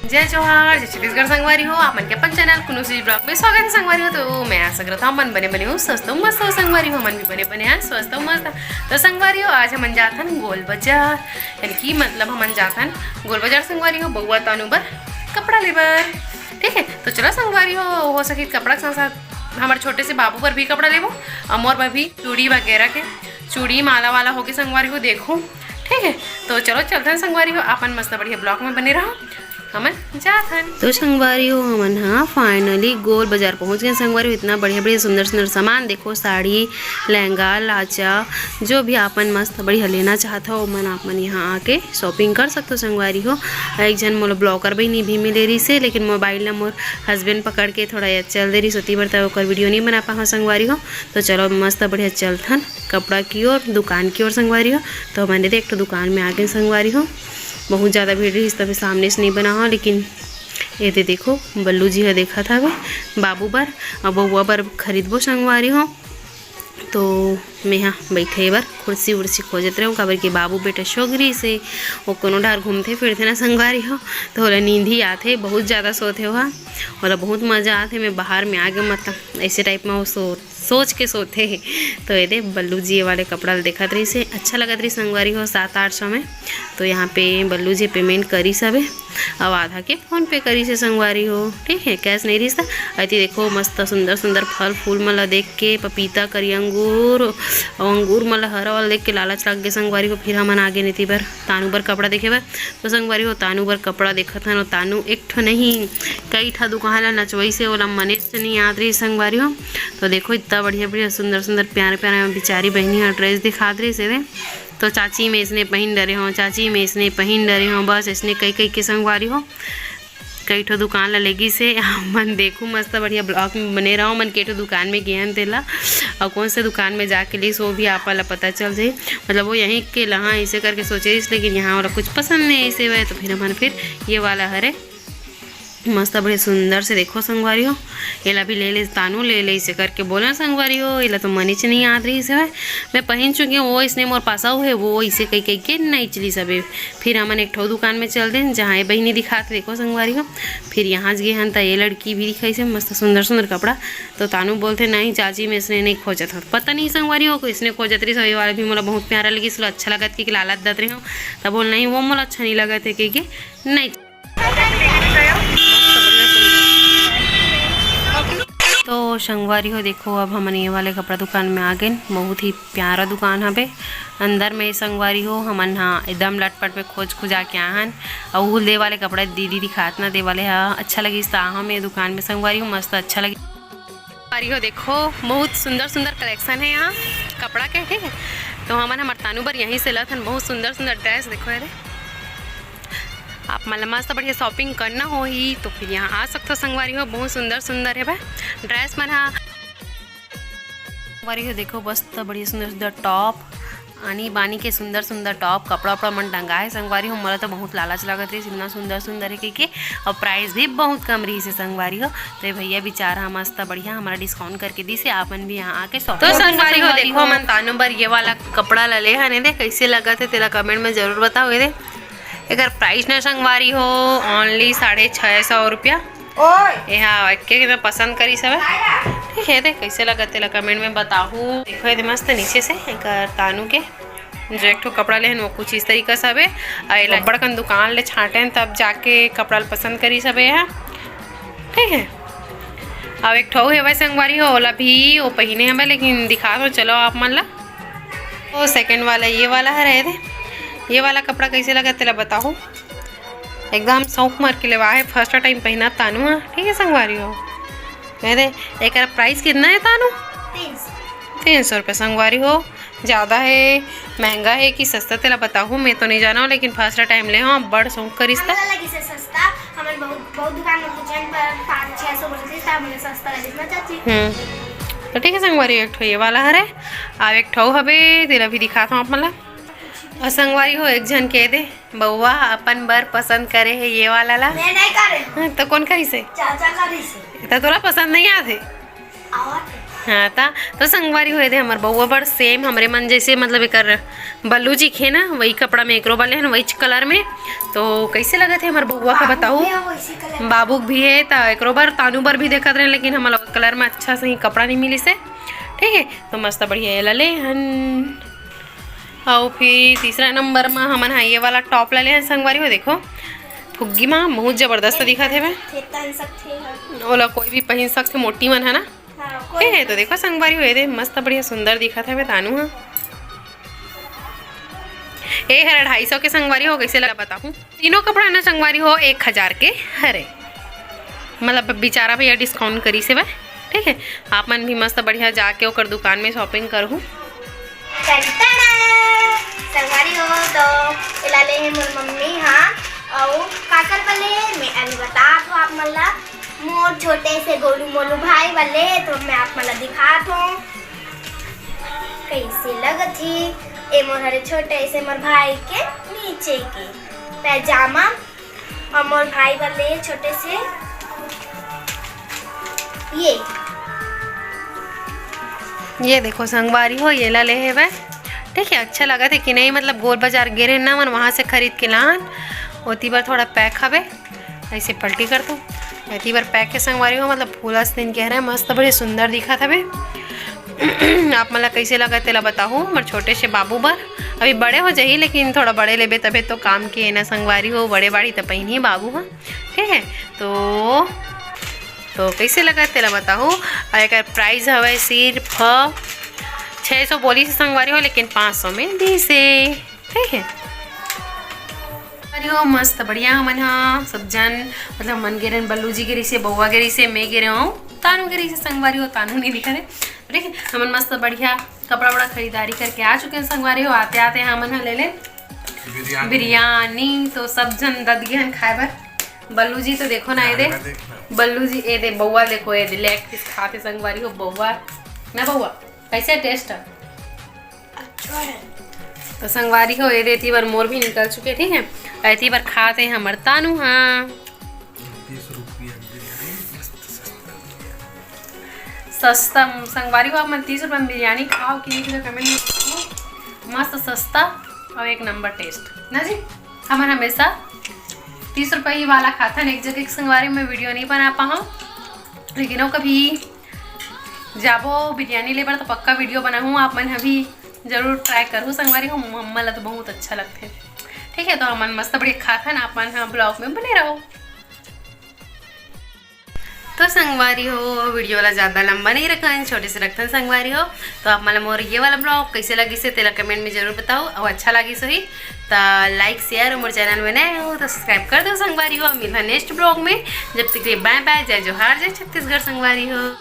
जय जोहार, जय छत्तीसगढ़ संगवारी हो। आप मन के अपन चैनल कुनुसी ब्लॉग में स्वागत है संगवारी हो। तो मैं आशा करता हूँ मन बने बने हो, स्वस्थ हो, मस्त हो संगवारी हो। मन भी बने बने हैं, स्वस्थ हो, मस्त। तो संगवारी हो आज हम जाथन गोल बाजार, यानी कि मतलब हम जाथन गोल बाजार संगवारी हो बउआ तानू बर कपड़ा लेबर। ठीक है, तो चलो संगवारी हो सके कपड़ा के साथ साथ हमारे छोटे से बाबू पर भी कपड़ा लेबो, अमोर पर भी चूड़ी वगैरह के चूड़ी माला वाला होके संगवारी हो देखो। ठीक है, तो चलो चलते हैं संगवारी हो, अपन मस्त बढ़िया ब्लॉग में बने रहो हमन जाथन। तो संगवारी हो हमन हाँ फाइनली गोल बाजार पहुंच गए संगवारी हो। इतना बढ़िया बढ़िया सुंदर सुंदर सामान देखो, साड़ी, लहंगा, लाचा, जो भी आपन मस्त बढ़िया लेना चाहता हो मन आपन यहाँ आके शॉपिंग कर सकते हो संगवारी हो। एक जन मोला ब्लॉगर भी मिले रही से, लेकिन मोबाइल ला मोर हस्बैंड पकड़ के थोड़ा चल दे रही सोती बर तब ओकर वीडियो नहीं बना पा संगवारी हो। तो चलो मस्त बढ़िया चलथन कपड़ा की ओर, दुकान की ओर संगवारी हो। तो मैंने देख तो दुकान में आ गए संगवारी हो, बहुत ज़्यादा भीड़ रही इस तभी सामने से नहीं बना हो, लेकिन ये देखो बल्लू जी है देखा था वे बाबू बर और बउआ बर खरीदबो संगवारी हो। तो मैं यहाँ बैठे बार कुर्सी उर्सी खोजत रहूँ काबर कि बाबू बेटा शोगरी से वो कोनो ढार घूमते फिरते ना संगवारी हो। तो ओला नींद ही आते, बहुत ज़्यादा सोते हो हाँ, ओला बहुत मज़ा आते। मैं बाहर में आ गए मतलब ऐसे टाइप में वो सोच के सोते हैं। तो ये बल्लू जी वाले कपड़ा देखत रही से अच्छा लगत रही संगवारी हो 700-800 में। तो यहाँ पे बल्लू जी पेमेंट करी सब है, अब आधा के फ़ोन पे करी से संगवारी हो। ठीक है, कैश नहीं रही था। अति देखो मस्त सुंदर सुंदर फल फूल मला देख के, पपीता करी अंगूर मला हरा वाला देख के लालच लग गए संगवारी हो। फिर हमन आगे नीति बर तानू बर कपड़ा देखे बर। तो संगवारी हो तानू बर कपड़ा देखत हन, तानू एक ठो नहीं कई ठा दुकान ला नचवई से ओला मने से नहीं याद रही संगवारी हो। तो देखो इतना बढ़िया बढ़िया सुंदर सुंदर प्यारे प्यारे बिचारी बहनी है ड्रेस दिखात रही से। तो चाची में इसने पहन डरे हो, चाची में इसने पहन डरे हो, बस इसने कई कई के संगवारी हो कई ठो दुकान ला लेगी से मन देखूँ मस्त बढ़िया ब्लॉग में बने रहो। मन कई ठो दुकान में गए तेला और कौन से दुकान में जाके ली सो भी आप पता चल जाए। मतलब वो यहीं के लहाँ ऐसे करके सोचे इस, लेकिन यहाँ वाला कुछ पसंद नहीं ऐसे हुए। तो फिर हमन फिर ये वाला हरे मस्त बड़े सुंदर से देखो संगवारी हो, एला भी ले तानू ले इसे करके बोला संगवारी हो। एला तो मनी च नहीं याद रही से मैं पहन चुकी हूँ, वो इसने मोर पासा हुए वो इसे कई कई के नहीं चली सबे। फिर हमन एक ठो दुकान में चल दें जहाँ बहनी दिखाते देखो संगवारी हो। फिर यहाँ गए हन तो ये लड़की भी दिखाई से मस्त सुंदर सुंदर कपड़ा। तो तानू बोलते नहीं चाची में इसने नहीं खोजत हो, पता नहीं संगवारी हो को इसने खोजत रही सभी वाले भी मोला बहुत प्यारा लगी, इसलिए अच्छा लगा कि लालत दत रहे हो। तब बोल नहीं वो मोला अच्छा नहीं लगा थे कि नहीं। तो संगवारी हो देखो अब हमन ये वाले कपड़ा दुकान में आ गए, बहुत ही प्यारा दुकान है बे। अंदर में संगवारी हो हमन हाँ एकदम लटपट पे खोज खुजा के आहन और दे वाले कपड़ा दीदी दिखात ना दे वाले हाँ अच्छा लगी साहा में दुकान में संगवारी हो मस्त अच्छा लगी संगवारी हो। देखो बहुत सुंदर सुंदर कलेक्शन है यहाँ कपड़ा के। ठीक है, तो हमन हमारे तानू बर यहीं से लत हन बहुत सुंदर सुंदर ड्रेस देखो। अरे आप मतलब मस्त बढ़िया शॉपिंग करना हो ही तो फिर यहाँ आ सकते हो संगवारी हो, बहुत सुंदर सुंदर है भाई ड्रेस मन हाँ संगवारी हो। देखो मस्त बढ़िया सुंदर सुंदर टॉप आनी बानी के सुंदर सुंदर टॉप कपड़ा वपड़ा मन टंगा है संगवारी हो। मोला तो बहुत लालच लगत रही इतना सुंदर सुंदर है कि और प्राइस भी बहुत कम रही से संगवारी हो। तो भैया बेचारा मस्त बढ़िया हमारा डिस्काउंट करके दी से आपन भी यहाँ आके शॉपिंग तो संगवारी हो। देखो मन तानू बर ये वाला कपड़ा ले है दे कैसे लगा थे तेरा कमेंट में जरूर बताओ। दे अगर प्राइस न संगवारी हो ओनली 650 रुपया यहाँ के मैं पसंद करी सब। ठीक है, कैसे लगा तेला कमेंट में बताओ। देखो ये मस्त नीचे से एक तानू के जो एक ठो कपड़ा ले वो कुछ इस तरीका सब है। बड़कन दुकान ले छाटे तब जाके कपड़ा पसंद करी सब है। ठीक है, अब एक ठो है वह संगवारी हो ओला भी वो पहने हमें, लेकिन दिखा दो चलो आप मन ला। तो सेकेंड वाला ये वाला है रहे थे, ये वाला कपड़ा कैसे लगा तेला बताओ। एकदम शौक मार के लेवा है, फर्स्ट टाइम पहना तानू हाँ। ठीक है संगवारी हो, एक प्राइस कितना है तानू 300 रुपये संगवारी हो। ज़्यादा है महंगा है कि सस्ता तेला बताओ, मैं तो नहीं जाना हूँ लेकिन फर्स्ट टाइम ले हाँ बड़ शौक करी तो। ठीक है संगवारी एक ठो ये वाला है अब एक ठो हवे तेरा भी दिखाता हूँ आप मतलब। और संगवारी हो एक जन कह दे बउआ अपन बर पसंद करे है ये वाला ला। मैं नहीं करे। तो कौन करी से? चाचा करी से। तो तोरा पसंद नहीं आते? हाँ था तो संगवारी हुए थे हमारे बउआ बड़ सेम हमरे मन जैसे मतलब एक बल्लू जी खे ना वही कपड़ा में एकरो वाले हैं वही कलर में। तो कैसे लगे थे हमारे बउआ का बताओ। बाबू भी है तो एकरो बार तानू बार भी देखते रहे लेकिन हमारा कलर में अच्छा सही कपड़ा नहीं मिली से। ठीक है तो मस्त बढ़िया ले हन। और फिर तीसरा नंबर में हमन हाँ ये वाला टॉप ले हैं संगवारी हो देखो फुग्गी में बहुत जबरदस्त दिखा थे ओला कोई भी पहन सकते मोटी मन है ना। ठीक है तो देखो संगवारी हुए थे मस्त बढ़िया सुंदर दिखा था तानू हाँ। ये है 250 के संगवारी हो कैसे लगा बताऊँ। तीनों कपड़ा ना संगवारी हो 1000 के हरे मतलब बेचारा भैया डिस्काउंट करी से वह। ठीक है आप मन भी मस्त बढ़िया जाके ओकर दुकान में शॉपिंग करूँ। संगवारी हो तो ले हैं मोर मम्मी हाँ और काकर वाले मैं अभी बता तो आप मला मोर छोटे से गोलू मोलू भाई वाले तो मैं आप मला दिखा दूँ कैसे लगत थी। ए मोर हरे छोटे से मोर भाई के नीचे के पैजामा और मोर भाई वाले छोटे से ये देखो संगवारी हो ये ले है वह। ठीक है अच्छा लगा था कि नहीं मतलब गोल बाजार गिरे ना मन वहाँ से खरीद के लान होती बार थोड़ा पैक हवे ऐसे पलटी कर दो ऐसी बार पैक के संगवारी हो मतलब फूला दिन कह रहे हैं मस्त बड़े सुंदर दिखा था बे। आप मतलब कैसे लगा तेला बताओ मर छोटे से बाबू बार अभी बड़े हो जाइए लेकिन थोड़ा बड़े लेबे तबे तो काम किए ना संगवारी हो बड़े बाड़ी तो पहनी बाबू हाँ। ठीक है तो कैसे लगा तेला बताओ। और एक प्राइस हवे सिर्फ 600 बोली से संगवारी हो लेकिन 500 में दी से। ठीक है हो मस्त बढ़िया हमन हाँ सब जन मतलब मन गिरे बल्लू जी गिरी से बउआ गिरी से मैं गिरे हूँ तानू गिरी से संगवारी हो तानू नहीं दिखा रहे। ठीक है हमन मस्त बढ़िया कपड़ा बड़ा खरीदारी करके आ चुके हैं संगवारी हो। आते आते हमन हाँ ले बिरयानी तो सब जन दद गए खाए भर। बल्लू जी तो देखो ना ये दे बल्लू जी ये दे बउआ देखो ये दे लेग पीस खाते संगवारी हो बउआ ना बउआ कैसे टेस्ट है अच्छा है। तो संगवारी हो ये देती बार मोर भी निकल चुके। ठीक है ऐसी बार खाते हैं हमर तानू हाँ सस्ता संगवारी को आप मन 30 रुपये में बिरयानी खाओ कि नहीं कमेंट में मस्त सस्ता और एक नंबर टेस्ट ना जी। हमारे हमेशा 30 रुपये ही वाला खाता है एक जगह संगवारी में वीडियो नहीं बना पाऊँ लेकिन वो कभी जाबो बिरयानी ले बार तो पक्का वीडियो बनाऊँ आप मन अभी जरूर ट्राई करूँ संगवारी हो मम्मा ला तो बहुत अच्छा लगते। ठीक है तो हमन मस्त बढ़िया खाता ना आप मन हाँ ब्लॉग में बने रहो। तो संगवारी हो वीडियो वाला ज़्यादा लंबा नहीं रखा है छोटे से रखते हैं संगवारी हो। तो आप मतलब मोर ये वाला ब्लॉग कैसे लगी से तेरा कमेंट में जरूर बताओ और अच्छा लगी सही तो लाइक शेयर और मोर चैनल में नए हो तो सब्सक्राइब कर दो संगवारी हो। मिलना नेक्स्ट ब्लॉग में जब तक बाय बाय जय जोहार जय छत्तीसगढ़ संगवारी हो।